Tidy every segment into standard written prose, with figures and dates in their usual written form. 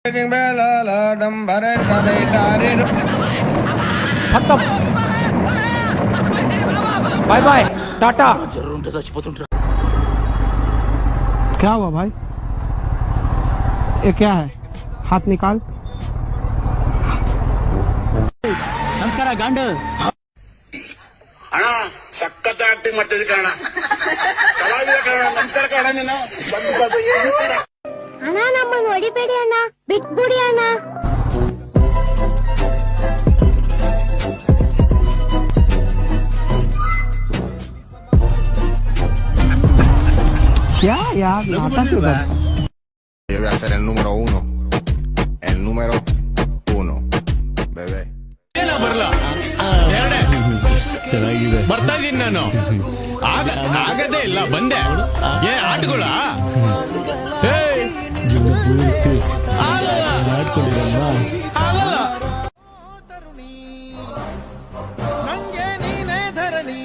खत्म bye bye Tata. क्या हुआ भाई? ये क्या है? हाथ निकाल। नमस्कार गांड ಅಣ್ಣ ಸಖತ್ ಆಕ್ಟಿಂಗ್ ಮಾಡ್ತಿದ್ದೆ ಕಣ ಕಲಾವಿದ ಕಣ ನಮಸ್ಕಾರ ಕಣ ನೀನು ಅಣ್ಣ ನಮ್ಮನ್ನು ಹೊಡಿಬೇಡಿ ಅಣ್ಣ ಬಿಟ್ಬಿಡಿ ಅಣ್ಣ क्या यार नाटक क्यों? Yo voy a ser el número uno. El número uno. Bebé. ಬರಲ್ಲ ಚೆನ್ನಾಗಿದೆ ಬರ್ತಾ ಇದೀನಿ ನಾನು ಆಗದೇ ಇಲ್ಲ ಬಂದೆ ಏ ಆಟಗಳ ನಂಗೆ ನೀನೇ ಧರಣಿ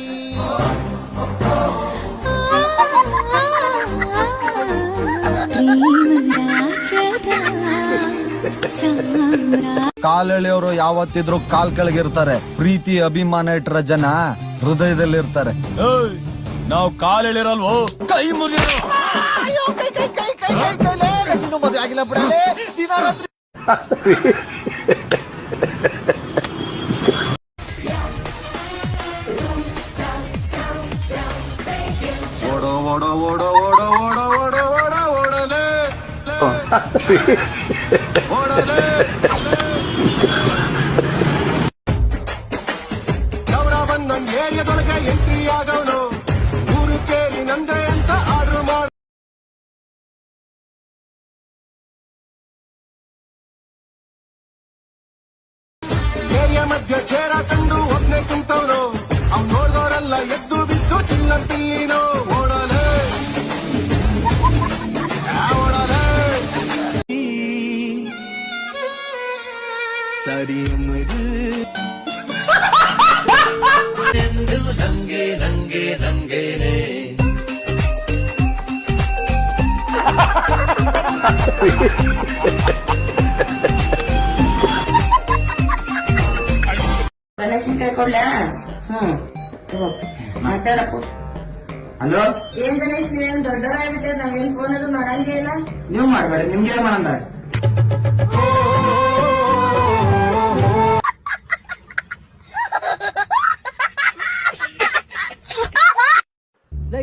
ಕಾಲೆಳೆಯವರು ಯಾವತ್ತಿದ್ರು ಕಾಲ್ ಕೆಳಗಿರ್ತಾರೆ. ಪ್ರೀತಿ ಅಭಿಮಾನ ಇಟ್ಟರ ಜನ ಹೃದಯದಲ್ಲಿರ್ತಾರೆ. ನಾವು ಕಾಲೆಳೆರಲ್ವೋ ಕೈ ಮುಗಿರೋ ಮದುವೆ ಆಗಿಲ್ಲ ಬಿಡಲೇ ದಿನ ರಾತ್ರಿ ಓಡೋ ಓಡೋ ಓಡೋ ಓಡೋ ಓಡೋ ಓಡೋ ಓಡೋ ಓಡಲೇ ಓಡಲೇ ಗೌಡ ಬಂದನ್ ಏರಿಯಾದೊಳಗೆ ಎಂಟ್ರಿ ಆಗವನು ಊರು ಕೇರಿ ನಂದೆ ಅಂತ ಆರ್ಡರ್ ಮಾಡ ಏರಿಯಾ ಮಧ್ಯ ಚೇರ ತಂದು ಒಬ್ನೇ ಕುಂತವನು ಅವ್ನು ನೋಡಿದವರೆಲ್ಲ ಎದ್ದು ಬಿದ್ದು ಚಿಲ್ಲರ್ ಪಿಲ್ಲಿನೋ ಓಡಲೇ ಓಡಲೇ ಸರಿ ನಂಗೆ ನಂಗೆ ನಂಗೇನೆ ಗಣೇಶನ್ಕಾಯಿ ಕೊಡ್ಲ ಮಾತಾಡಪ್ಪು. ಹಲೋ ಏನ್ ಗಣೇಶ್ ನೀವೇನ್ ದೊಡ್ಡವರಾಗ್ಬಿಟ್ಟೆ ನಾವೇನ್ ಫೋನ್ ಅದು ಮಾಡಂಗೇ ಇಲ್ಲ. ನೀವು ಮಾಡ್ಬೇಡಿ ನಿಮ್ಗೆ ಮಾಡಂದ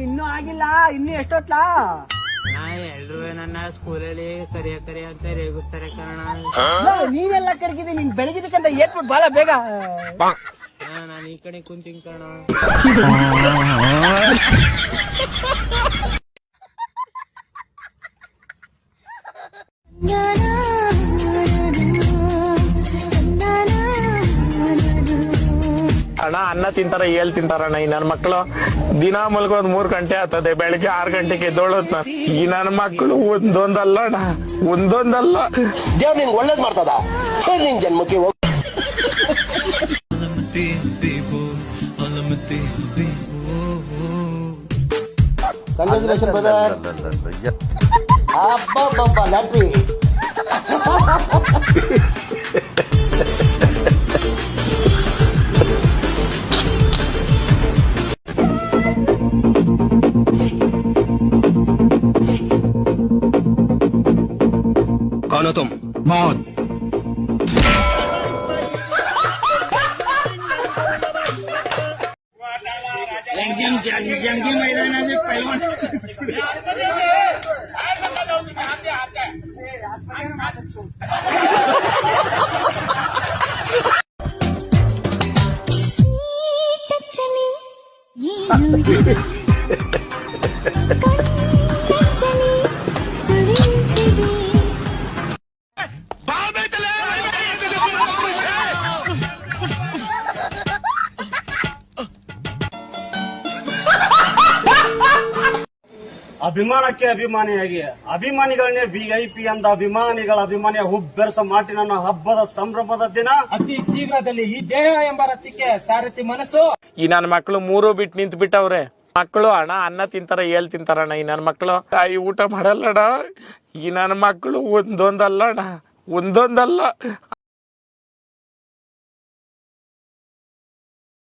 ಇನ್ನೂ ಆಗಿಲ್ಲ ಇನ್ನು ಎಷ್ಟೊತ್ಲಾ? ಎಲ್ರು ನನ್ನ ಸ್ಕೂಲಲ್ಲಿ ಕರಿಯ ಅಂತ ರೇಗಿಸ್ತಾರೆ ಕಾರಣ ನೀನೆಲ್ಲ ಕರ್ಗಿದ್ದಿ ನಿನ್ ಬೆಳಗಿದಕ್ಕಂತ ಏರ್ಬಿಟ್ಟು ಬಾಳ ಬೇಗ. ನಾನು ಈ ಕಡೆ ಕುಂತೀನಿ ಕಾರಣ ಅಣ್ಣ ಅನ್ನ ತಿಂತಾರ ಏಳ್ ತಿಂತಾರಣ್ಣ ಈ ನನ್ ಮಕ್ಳು ದಿನ ಮಲ್ಗೋದ್ 3 ಗಂಟೆ ಆಗ್ತದೆ ಬೆಳಿಗ್ಗೆ 6 ಗಂಟೆಗೆ ಎದ್ದೋಳತ್ನ ಈ ನನ್ ಮಕ್ಳು ಒಂದೊಂದಲ್ಲ ಅಣ್ಣ ಒಂದೊಂದಲ್ಲ ದೇವ್ ನಿಂಗೆ ಒಳ್ಳೇದ್ ಮಾಡ್ತದ ನಿನ್ ಜನ್ಮಕ್ಕೆ ಹೋಗ್ ಕಂಗ್ರಾಚುಲೇಷನ್ ಬ್ರದರ್ ಅಬ್ಬಬ್ಬಬ್ಬ ಲ್ಯಾಟ್ರಿ कौन हो तुम? मौत। जंगी मैदानाचे पैलवान ಅಭಿಮಾನಕ್ಕೆ ಅಭಿಮಾನಿಯಾಗಿ ಅಭಿಮಾನಿಗಳನ್ನೇ VIP ಅಂದ ಅಭಿಮಾನಿಗಳ ಅಭಿಮಾನಿಯ ಹುಬ್ಬೆರಸ ಮಾಟಿನ ಹಬ್ಬದ ಸಂಭ್ರಮದ ದಿನ ಅತಿ ಶೀಘ್ರದಲ್ಲಿ ಈ ದೇಹ ಎಂಬ ರಥಕ್ಕೆ ಸಾರಥಿ ಮನಸ್ಸು. ಈ ನನ್ ಮಕ್ಳು 3 ಬಿಟ್ಟು ನಿಂತ್ ಬಿಟ್ಟವ್ರೆ. ಮಕ್ಕಳು ಅಣ್ಣ ಅನ್ನ ತಿಂತಾರ ಏಳ್ ತಿಂತಾರಣ್ಣ ಈ ನನ್ ಮಕ್ಳು ತಾಯಿ ಊಟ ಮಾಡಲ್ಲಣ್ಣ ಈ ನನ್ ಮಕ್ಳು ಒಂದೊಂದಲ್ಲ ಅಣ್ಣ ಒಂದೊಂದಲ್ಲ